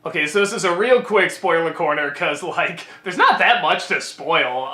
Okay, so this is a real quick spoiler corner, because, like, there's not that much to spoil.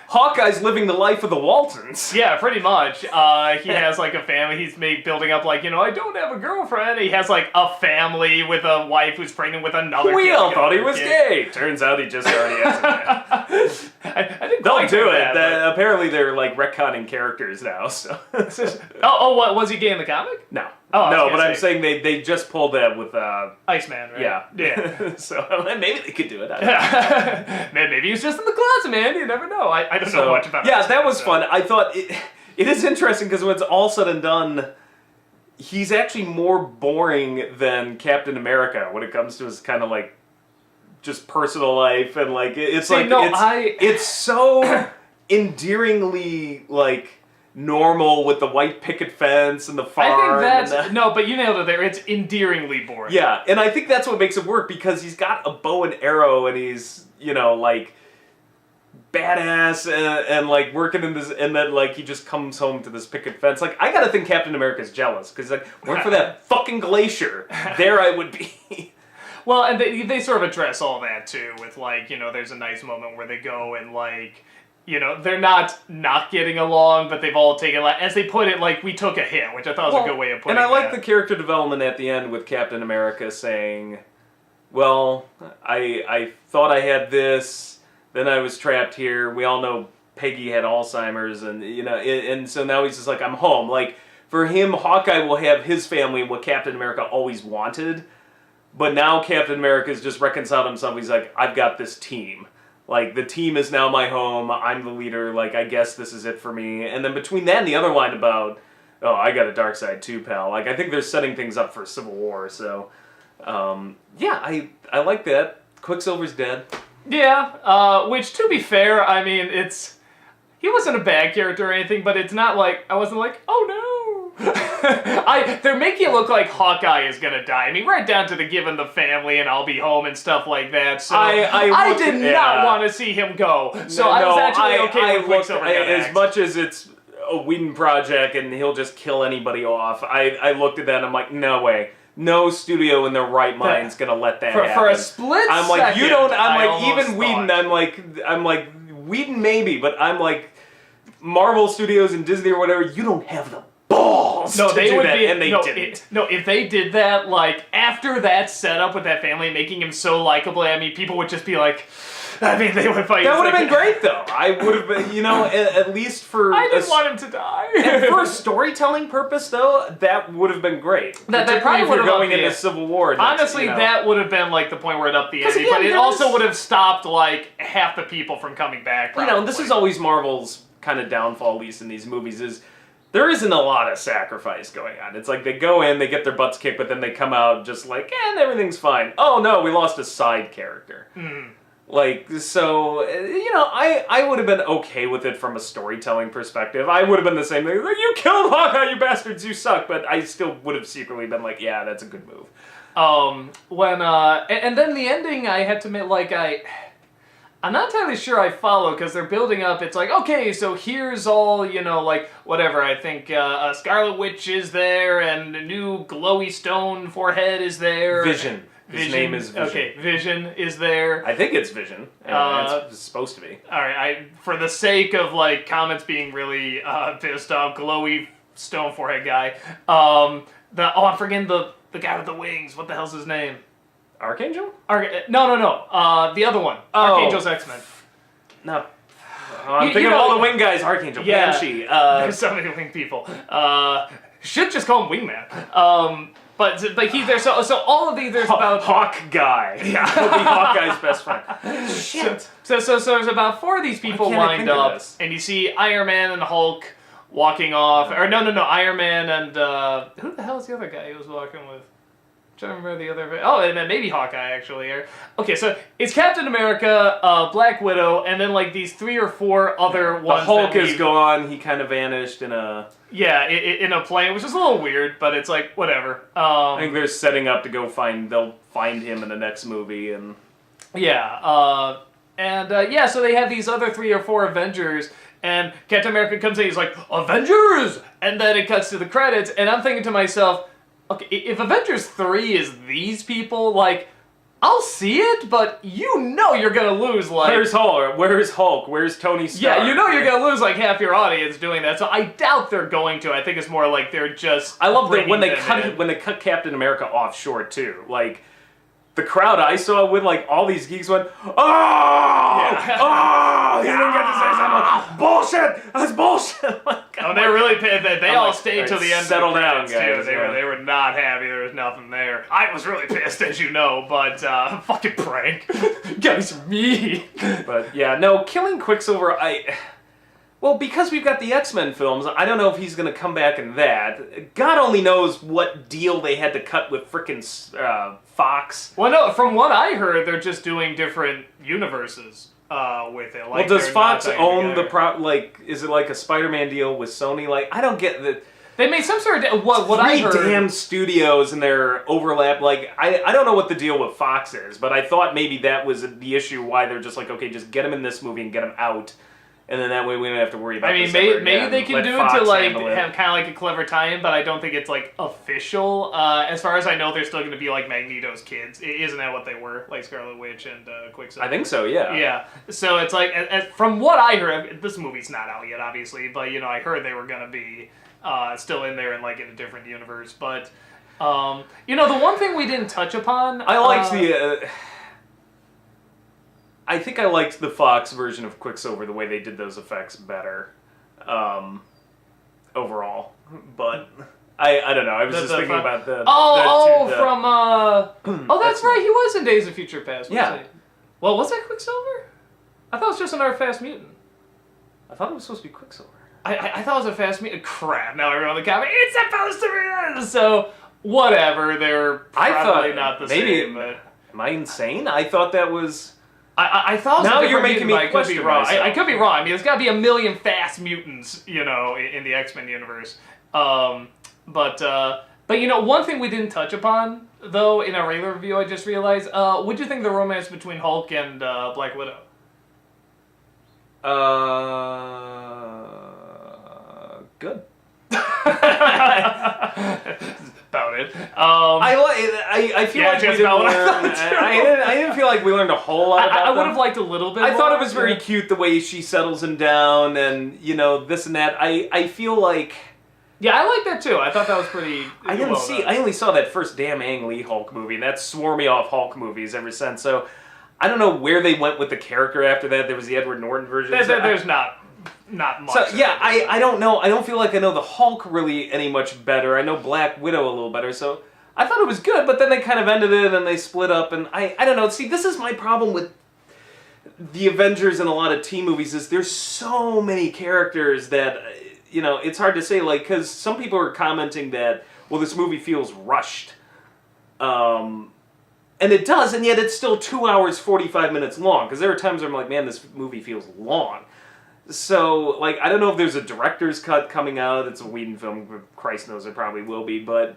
Hawkeye's living the life of the Waltons. Yeah, pretty much. He has, like, a family. He's building up, like, I don't have a girlfriend. He has, like, a family with a wife who's pregnant with another We kid. all thought he was gay. Turns out he just already has a kid. I didn't Don't quite do get it. that, Apparently they're, like, retconning characters now, so... what, was he gay in the comic? No. Oh, no, but I'm saying they just pulled that with... Iceman, right? Yeah. Yeah. So maybe they could do it. I don't know. Maybe he's just in the closet, man. You never know. I don't know much about it. Yeah, that was fun. I thought it is interesting because when it's all said and done, he's actually more boring than Captain America when it comes to his kind of like just personal life and like it's it's so endearingly like normal with the white picket fence and the farm. I think that's no, but you nailed it there. It's endearingly boring. Yeah, and I think that's what makes it work because he's got a bow and arrow and he's like badass and like working in this, and then like he just comes home to this picket fence. Like I gotta think Captain America's jealous because like weren't for that fucking glacier, there I would be. Well, and they sort of address all that too with like there's a nice moment where they go and like. They're not getting along, but they've all taken, as they put it, like, we took a hit, which I thought was a good way of putting it. And I like the character development at the end with Captain America saying, well, I thought I had this, then I was trapped here, we all know Peggy had Alzheimer's, and, and so now he's just like, I'm home. Like, for him, Hawkeye will have his family, what Captain America always wanted, but now Captain America's just reconciled himself, he's like, I've got this team. Like, the team is now my home, I'm the leader, like, I guess this is it for me. And then between that and the other line about, oh, I got a dark side too, pal. Like, I think they're setting things up for Civil War, so... yeah, I like that. Quicksilver's dead. Yeah, which, to be fair, I mean, he wasn't a bad character or anything, but it's not like, I wasn't like, oh no! They're making it look like Hawkeye is gonna die. I mean, right down to the given the family and I'll be home and stuff like that. So I did not want to see him go. So I was actually okay with Quicksilver as much as it's a Whedon project and he'll just kill anybody off. I looked at that and I'm like, no way. No studio in their right mind's gonna let that happen. For a split I'm like, second, you don't. I'm like, even Whedon. I'm like, Whedon maybe, but I'm like, Marvel Studios and Disney or whatever. You don't have the balls to do that, and they didn't. If they did that, like, after that setup with that family, making him so likable, I mean, people would just be like, I mean, they would fight. That would have been great, though. I would have been, at least for... I didn't want him to die. And for a storytelling purpose, though, that would have been great. That probably would have going into Civil War. Honestly, that would have been, like, the point where it upped the ante, but it also would have stopped, like, half the people from coming back, probably. This is always Marvel's kind of downfall, at least in these movies, is... There isn't a lot of sacrifice going on. It's like they go in, they get their butts kicked, but then they come out just like, and everything's fine. Oh no, we lost a side character. Like, so, I would have been okay with it from a storytelling perspective. I would have been the same thing, like, you killed Hawkeye, you bastards, you suck, but I still would have secretly been like, yeah, that's a good move. And then the ending, I had to admit, like, I'm not entirely sure I follow, because they're building up, it's like, okay, so here's all, like, whatever, I think Scarlet Witch is there, and a new glowy stone forehead is there. Vision. His name is Vision. Okay, Vision is there. I think it's Vision. It's supposed to be. Alright, for the sake of, like, comments being really pissed off, glowy stone forehead guy, I'm forgetting the guy with the wings, what the hell's his name? Archangel? No. The other one. Archangel's X-Men. No. I'm thinking of all the wing guys. Archangel, Banshee. There's so many wing people. Should just call him Wingman. But he's there. So all of these, there's about... Hawk Guy. Yeah. He'll be Hawkeye's best friend. Shit. So there's about 4 of these people lined up. And you see Iron Man and Hulk walking off. Or no. Iron Man and... who the hell is the other guy he was walking with? I don't remember the other... Oh, and then maybe Hawkeye, actually. Okay, so it's Captain America, Black Widow, and then, like, these 3 or 4 other ones. The Hulk is gone. He kind of vanished in a... Yeah, in a plane, which is a little weird, but it's like, whatever. I think they're setting up to go they'll find him in the next movie, and... Yeah, so they have these other 3 or 4 Avengers, and Captain America comes in, he's like, Avengers! And then it cuts to the credits, and I'm thinking to myself... Okay, if Avengers 3 is these people, like, I'll see it, but you know you're gonna lose like. Where's Hulk? Where's Hulk? Where's Tony Stark? Yeah, you know you're gonna lose like half your audience doing that. So I doubt they're going to. I think it's more like they're just. I love that when they in. cut Captain America off short too. Like the crowd I saw with like all these geeks went, oh, oh, he didn't get to say something. Bullshit. That's bullshit. Oh, they really paid that. They all stayed till the end. Settle down, guys. guys. They were not happy. There was nothing there. I was really pissed, as you know, but fucking prank. Guys, me. But yeah, no, killing Quicksilver. Well, because we've got the X-Men films, I don't know if he's going to come back in that. God only knows what deal they had to cut with frickin' Fox. Well, no, from what I heard, they're just doing different universes with it. Like, well, does Fox own the is it like a Spider-Man deal with Sony? Like, I don't get the... They made some sort of... What I heard... Three damn studios and their overlap. Like, I don't know what the deal with Fox is, but I thought maybe that was the issue why they're just like, okay, just get him in this movie and get him out. And then that way we don't have to worry about. I mean, maybe they can do it to like have kind of like a clever tie-in, but I don't think it's like official. As far as I know, they're still going to be like Magneto's kids. Isn't that what they were? Like Scarlet Witch and Quicksilver. I think so. Yeah. Yeah. So it's like, from what I heard, this movie's not out yet, obviously, but you know, I heard they were going to be still in there and like in a different universe. But you know, the one thing we didn't touch upon, I liked the. I think I liked the Fox version of Quicksilver, the way they did those effects better, overall. But I don't know. I was just thinking about the that's right. He was in Days of Future Past. Yeah. Well, was that Quicksilver? I thought it was just another Fast Mutant. I thought it was supposed to be Quicksilver. I thought it was a Fast Mutant. Crap! Now everyone in the comment, it's supposed to be this. So whatever. They're probably not the same. But am I insane? I thought that was. I thought now you're making me question myself. I could be wrong. I mean, there's got to be a million fast mutants, you know, in the X-Men universe. But you know, one thing we didn't touch upon though in our regular review, I just realized. What do you think of the romance between Hulk and Black Widow? Good. About it. I feel like we didn't learn. I didn't feel like we learned a whole lot about I would have liked a little bit. I thought it was very cute the way she settles him down, and you know this and that. I feel like. Yeah, I like that too. I thought that was pretty. I only saw that first damn Ang Lee Hulk movie, and that swore me off Hulk movies ever since. So I don't know where they went with the character after that. There was the Edward Norton version. There's not much. So yeah, I don't know. I don't feel like I know the Hulk really any much better. I know Black Widow a little better. So I thought it was good, but then they kind of ended it and they split up. And I don't know. See, this is my problem with the Avengers and a lot of team movies is there's so many characters that, you know, it's hard to say, like, because some people are commenting that, well, this movie feels rushed. And it does, and yet it's still 2 hours, 45 minutes long. Because there are times where I'm like, man, this movie feels long. So, like, I don't know if there's a director's cut coming out. It's a Whedon film. Christ knows it probably will be. But,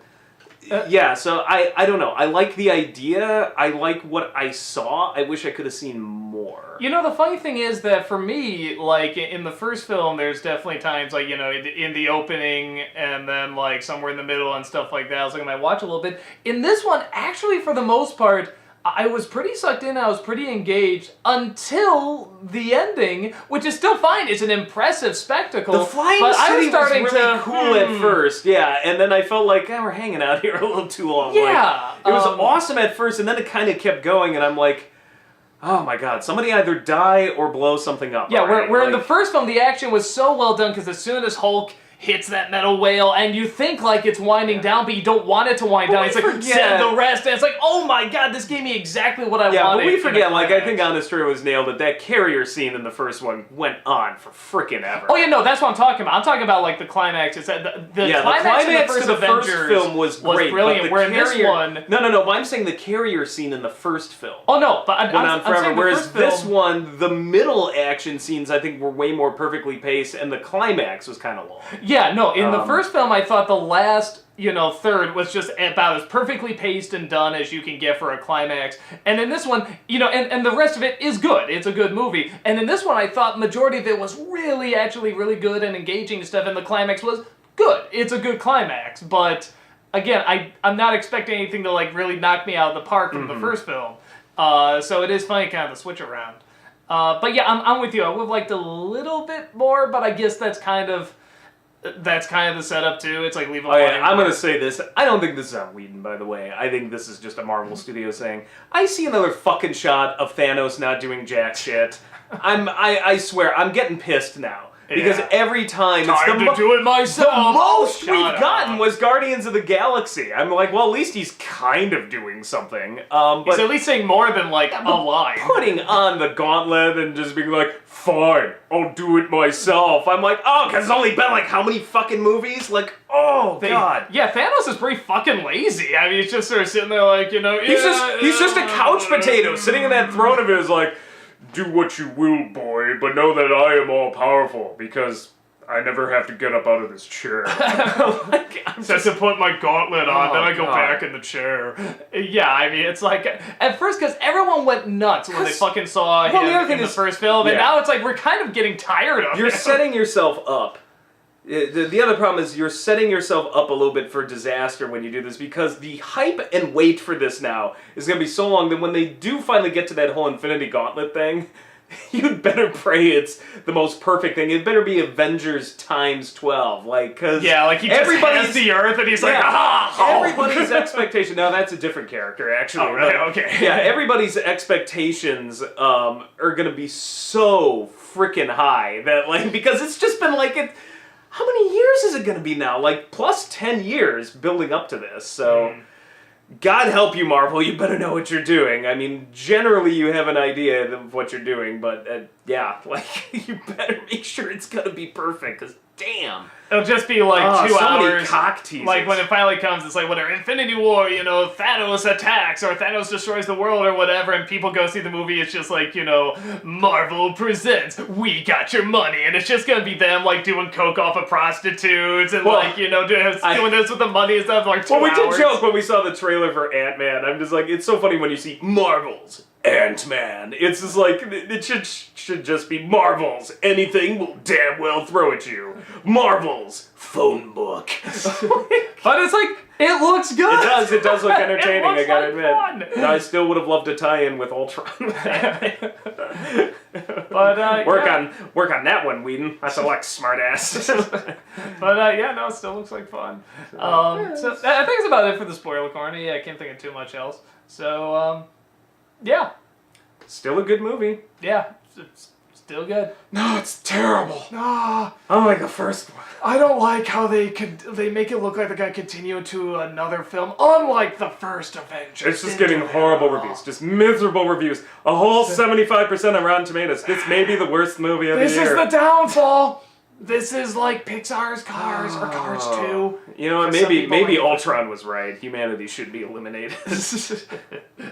yeah, so I don't know. I like the idea. I like what I saw. I wish I could have seen more. You know, the funny thing is that for me, like, in the first film, there's definitely times, like, you know, in the opening and then, like, somewhere in the middle and stuff like that. I was like, I might watch a little bit. In this one, actually, for the most part, I was pretty sucked in, I was pretty engaged until the ending, which is still fine. It's an impressive spectacle. The flying city was really cool at first, yeah, and then I felt like, we're hanging out here a little too long. Yeah. Like, it was awesome at first, and then it kind of kept going, and I'm like, oh my god, somebody either die or blow something up. Yeah, where in the first film, the action was so well done, because as soon as Hulk hits that metal whale, and you think like it's winding down, but you don't want it to wind down. It's like, send the rest, and it's like, oh my god, this gave me exactly what I wanted. Yeah, but we forget, like, I think Honest Trailer was nailed that that carrier scene in the first one went on for frickin' ever. Oh yeah, no, that's what I'm talking about. I'm talking about, like, the climax. It's the climax in the first film was great, brilliant, where in this one... No, but I'm saying the carrier scene in the first film. Oh no, but I'm saying whereas this one, the middle action scenes, I think, were way more perfectly paced, and the climax was kind of long. Yeah, no, in the first film, I thought the last, you know, third was just about as perfectly paced and done as you can get for a climax. And in this one, you know, and the rest of it is good. It's a good movie. And in this one, I thought majority of it was actually really good and engaging and stuff, and the climax was good. It's a good climax, but... again, I'm not expecting anything to like really knock me out of the park from the first film. So it is funny kind of the switch around. But yeah, I'm with you. I would have liked a little bit more, but I guess that's kind of the setup too. It's like leave a line. I'm gonna say this. I don't think this is on Whedon, by the way. I think this is just a Marvel studio saying, I see another fucking shot of Thanos not doing jack shit. I swear, I'm getting pissed now. Because every time it's to do it myself. The most we've gotten was Guardians of the Galaxy. I'm like, well, at least he's kind of doing something. But he's at least saying more than like a line. Putting on the gauntlet and just being like, fine, I'll do it myself. I'm like, oh, because it's only been like how many fucking movies? Like, oh god. Yeah, Thanos is pretty fucking lazy. I mean, he's just sort of sitting there like, you know, he's just a couch potato sitting in that throne of his like, do what you will, boy, but know that I am all powerful because I never have to get up out of this chair. Just to put my gauntlet on, then I go back in the chair. Yeah, I mean, it's like, at first, because everyone went nuts when they fucking saw him in the first film, and now it's like, we're kind of getting tired of it. You're setting yourself up. The other problem is you're setting yourself up a little bit for disaster when you do this, because the hype and wait for this now is going to be so long that when they do finally get to that whole Infinity Gauntlet thing, you'd better pray it's the most perfect thing. It better be Avengers times 12, like, cause he just has the Earth and he's like, everybody's expectation. Now that's a different character, actually. Oh, right, okay. Yeah, everybody's expectations are gonna be so freaking high that like because it's just been like it. How many years is it gonna be now? Like plus 10 years building up to this. So. God help you, Marvel, you better know what you're doing. I mean, generally you have an idea of what you're doing, but yeah, like, you better make sure it's gonna be perfect, because damn. It'll just be like 2 hours. Many cock teasers. Like when it finally comes, it's like whatever, Infinity War, you know, Thanos attacks, or Thanos destroys the world, or whatever, and people go see the movie, it's just like, you know, Marvel presents, we got your money, and it's just gonna be them, like, doing coke off of prostitutes, and like, you know, doing this with the money and stuff for like 2 hours. Well, we did joke when we saw the trailer for Ant-Man, I'm just like, it's so funny when you see Marvel's Ant-Man. It's just like, it should just be Marvel's. Anything will damn well throw at you. Marvel's phone book. But it's like, it looks good. It does look entertaining, I gotta admit. Fun. Now, I still would have loved a tie-in with Ultron. But, work on that one, Whedon. That's a like smartass. But yeah, no, it still looks like fun. So I think that's about it for the spoiler corner. Yeah, I can't think of too much else. So yeah, still a good movie. Yeah, it's still good. No, it's terrible. Ah, I don't like the first one. I don't like how they make it look like they're gonna continue to another film, unlike the first Avengers. It's just getting horrible reviews, just miserable reviews. A whole 75% on Rotten Tomatoes. This may be the worst movie of the year. This is the downfall. This is like Pixar's Cars or Cars 2. You know what? Maybe Ultron was right. Humanity should be eliminated.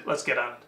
Let's get on it.